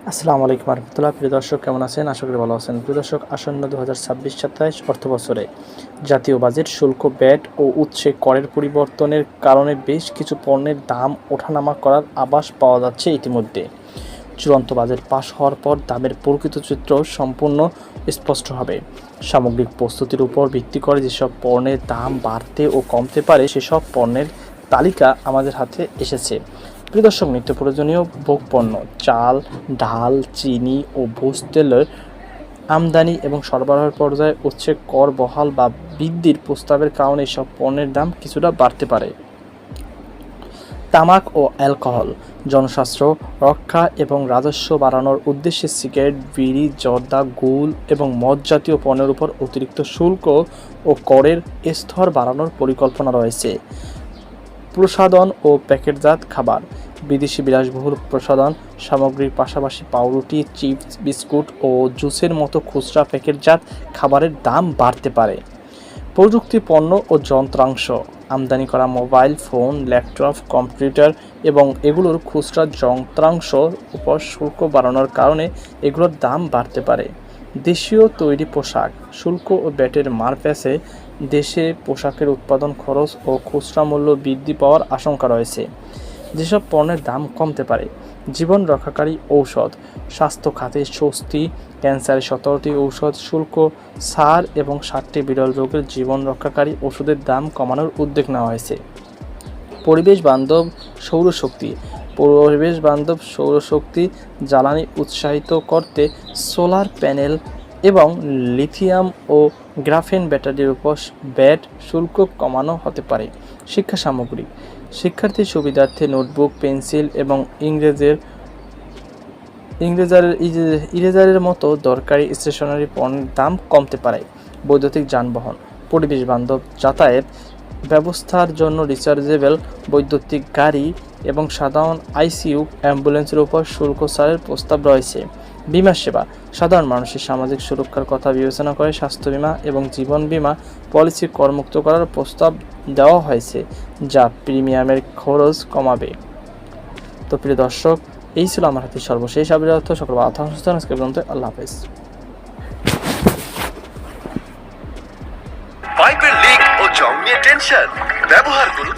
আসসালামু আলাইকুম রহমতুল্লাহ। প্রিয় দর্শক, কেমন আছেন? আশা করি ভালো আছেন। প্রিয় দর্শক, আসন্ন 2026-27 অর্থবছরে জাতীয় বাজেট শুল্ক, ভ্যাট ও উৎসে করের পরিবর্তনের কারণে বেশ কিছু পণ্যের দাম ওঠানামা করার আভাস পাওয়া যাচ্ছে ইতিমধ্যে। চূড়ান্ত বাজেট পাস হওয়ার পর দামের প্রকৃত চিত্র সম্পূর্ণ স্পষ্ট হবে। সামগ্রিক প্রস্তুতির উপর ভিত্তি করে যেসব পণ্যের দাম বাড়তে ও কমতে পারে সেসব পণ্যের তালিকা আমাদের হাতে এসেছে। প্রিয় দর্শক, নিত্য প্রয়োজনীয় ভোগ্যপণ্য, চাল, ডাল, চিনি ও ভোজ্য তেলের আমদানি এবং সরবরাহের পর্যায়ে উৎসে কর বহাল বা বৃদ্ধির প্রস্তাবের কারণে এসব পণ্যের দাম কিছুটা বাড়তে পারে। তামাক ও অ্যালকোহল, জনস্বাস্থ্য রক্ষা এবং রাজস্ব বাড়ানোর উদ্দেশ্যে সিগারেট, বিড়ি, জর্দা, গুল এবং মদ জাতীয় পণ্যের উপর অতিরিক্ত শুল্ক ও করের স্তর বাড়ানোর পরিকল্পনা রয়েছে। প্রসাধন ও প্যাকেটজাত খাবার, বিদেশি বিলাসবহুল প্রসাধন সামগ্রীর পাশাপাশি পাউরুটি, চিপস, বিস্কুট ও জুসের মতো খুচরা প্যাকেটজাত খাবারের দাম বাড়তে পারে। প্রযুক্তি পণ্য ও যন্ত্রাংশ, আমদানি করা মোবাইল ফোন, ল্যাপটপ, কম্পিউটার এবং এগুলোর খুচরা যন্ত্রাংশ উপর শুল্ক বাড়ানোর কারণে এগুলোর দাম বাড়তে পারে। দেশীয় তৈরি পোশাক, শুল্ক ও ভ্যাটের মারপ্যাচে দেশে পোশাকের উৎপাদন খরচ ও খুচরা মূল্য বৃদ্ধি পাওয়ার আশঙ্কা রয়েছে। যেসব পণ্যের দাম কমতে পারে: জীবন রক্ষাকারী ঔষধ, স্বাস্থ্য খাতে স্বস্তি, ক্যান্সারের 17টি ঔষধ শুল্ক ছাড় এবং 60টি বিরল রোগের জীবন রক্ষাকারী ওষুধের দাম কমানোর উদ্যোগ নেওয়া হয়েছে। পরিবেশ বান্ধব সৌরশক্তি, পরিবেশ বান্ধব সৌরশক্তি জ্বালানি উৎসাহিত করতে সোলার প্যানেল এবং লিথিয়াম ও গ্রাফেন ব্যাটারির উপর ভ্যাট শুল্ক কমানো হতে পারে। শিক্ষা সামগ্রী, শিক্ষার্থীর সুবিধার্থে নোটবুক, পেন্সিল এবং ইরেজারের মতো দরকারি স্টেশনারি পণ্যের দাম কমতে পারে। বৈদ্যুতিক যানবাহন, পরিবেশ বান্ধব যাতায়াত ব্যবস্থার জন্য রিচার্জেবল বৈদ্যুতিক গাড়ি এবং সাধারণ আইসিইউ অ্যাম্বুলেন্সের উপর শুল্ক ছাড়ের প্রস্তাব রয়েছে। বিমা সেবা, সাধারণ মানুষের সামাজিক সুরক্ষার কথা বিবেচনা করে স্বাস্থ্য বিমা এবং জীবন বিমা পলিসি করমুক্ত করার প্রস্তাব দেওয়া হয়েছে, যা প্রিমিয়ামের খরচ কমাবে। তো প্রিয় দর্শক, এই ছিল আমার হাতে সর্বশেষ আপডেট। সকল আজকে পর্যন্ত। আল্লাহ হাফেজ। পাইপের লিক ও জং নিয়ে টেনশন? ব্যবহার করুন